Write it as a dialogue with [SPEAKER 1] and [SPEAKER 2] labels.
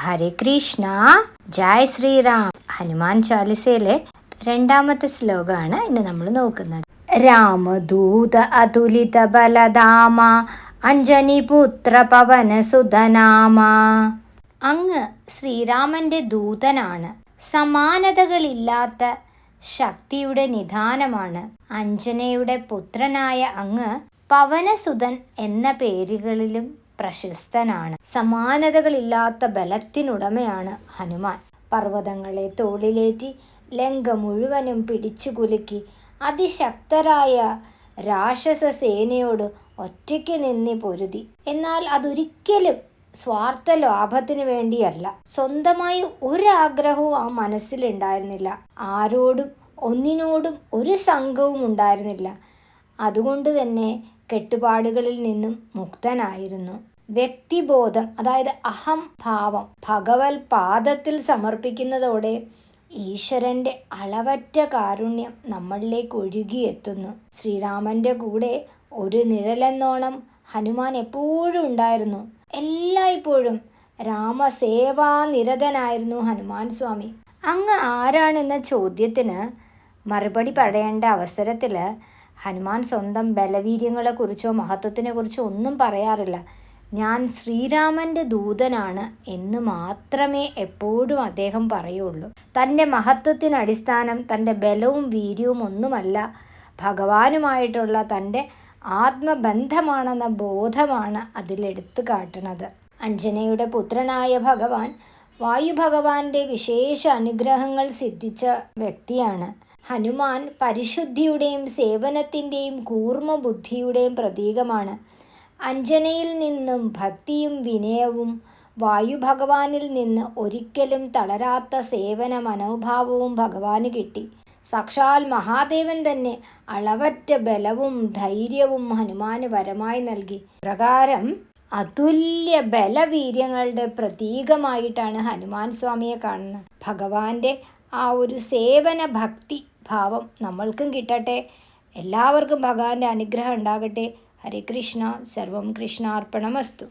[SPEAKER 1] ഹരേ കൃഷ്ണ, ജയ് ശ്രീറാം. ഹനുമാൻ ചാലിസയിലെ 2ാമത്തെ ശ്ലോകമാണ് ഇന്ന് നമ്മൾ നോക്കുന്നത്. രാമദൂത അതുലിത ബലധാമ അഞ്ജനിപുത്ര പവനസുതനാമ. അങ്ങ് ശ്രീരാമന്റെ ദൂതനാണ്. സമാനതകളില്ലാത്ത ശക്തിയുടെ നിധാനമാണ്. അഞ്ജനയുടെ പുത്രനായ അങ്ങ് പവനസുതൻ എന്ന പേരുകളിലും പ്രശസ്തനാണ്. സമാനതകളില്ലാത്ത ബലത്തിനുടമയാണ് ഹനുമാൻ. പർവ്വതങ്ങളെ തോളിലേറ്റി ലങ്ക മുഴുവനും പിടിച്ചു കുലുക്കി അതിശക്തരായ രാക്ഷസ സേനയോട് ഒറ്റയ്ക്ക് നിന്ന് പൊരുതി. എന്നാൽ അതൊരിക്കലും സ്വാർത്ഥ ലാഭത്തിന് വേണ്ടിയല്ല. സ്വന്തമായി ഒരാഗ്രഹവും ആ മനസ്സിലുണ്ടായിരുന്നില്ല. ആരോടും ഒന്നിനോടും ഒരു സംഘവും ഉണ്ടായിരുന്നില്ല. അതുകൊണ്ട് തന്നെ കെട്ടുപാടുകളിൽ നിന്നും മുക്തനായിരുന്നു. വ്യക്തിബോധം, അതായത് അഹംഭാവം ഭഗവത് പാദത്തിൽ സമർപ്പിക്കുന്നതോടെ ഈശ്വരൻ്റെ അളവറ്റ കാരുണ്യം നമ്മളിലേക്ക് ഒഴുകിയെത്തുന്നു. ശ്രീരാമൻ്റെ കൂടെ ഒരു നിഴലെന്നോണം ഹനുമാൻ എപ്പോഴും ഉണ്ടായിരുന്നു. എല്ലായ്പ്പോഴും രാമസേവാനിരതനായിരുന്നു ഹനുമാൻ സ്വാമി. അങ്ങ് ആരാണെന്ന ചോദ്യത്തിന് മറുപടി പറയേണ്ട അവസരത്തിൽ ഹനുമാൻ സ്വന്തം ബലവീര്യങ്ങളെക്കുറിച്ചോ മഹത്വത്തിനെക്കുറിച്ചോ ഒന്നും പറയാറില്ല. ഞാൻ ശ്രീരാമൻ്റെ ദൂതനാണ് എന്ന് മാത്രമേ എപ്പോഴും അദ്ദേഹം പറയുള്ളൂ. തൻ്റെ മഹത്വത്തിന് അടിസ്ഥാനം തൻ്റെ ബലവും വീര്യവും ഒന്നുമല്ല, ഭഗവാനുമായിട്ടുള്ള തൻ്റെ ആത്മബന്ധമാണെന്ന ബോധമാണ് അതിലെടുത്തു കാട്ടുന്നത്. അഞ്ജനയുടെ പുത്രനായ ഭഗവാൻ വായുഭഗവാന്റെ വിശേഷ അനുഗ്രഹങ്ങൾ സിദ്ധിച്ച വ്യക്തിയാണ്. ഹനുമാൻ പരിശുദ്ധിയുടെയും സേവനത്തിൻ്റെയും കൂർമ്മ ബുദ്ധിയുടെയും പ്രതീകമാണ്. അഞ്ജനയിൽ നിന്നും ഭക്തിയും വിനയവും വായുഭഗവാനിൽ നിന്ന് ഒരിക്കലും തളരാത്ത സേവന മനോഭാവവും ഭഗവാന് കിട്ടി. സാക്ഷാൽ മഹാദേവൻ തന്നെ അളവറ്റ ബലവും ധൈര്യവും ഹനുമാന് വരമായി നൽകി. പ്രകാരം അതുല്യ ബലവീര്യങ്ങളുടെ പ്രതീകമായിട്ടാണ് ഹനുമാൻ സ്വാമിയെ കാണുന്നത്. ഭഗവാന്റെ ആ ഒരു സേവന ഭക്തി ഭാവം നമ്മൾക്കും കിട്ടട്ടെ. എല്ലാവർക്കും ഭഗവാന്റെ അനുഗ്രഹം ഉണ്ടാകട്ടെ. ഹരേ കൃഷ്ണ. സർവം കൃഷ്ണാർപ്പണമസ്തു.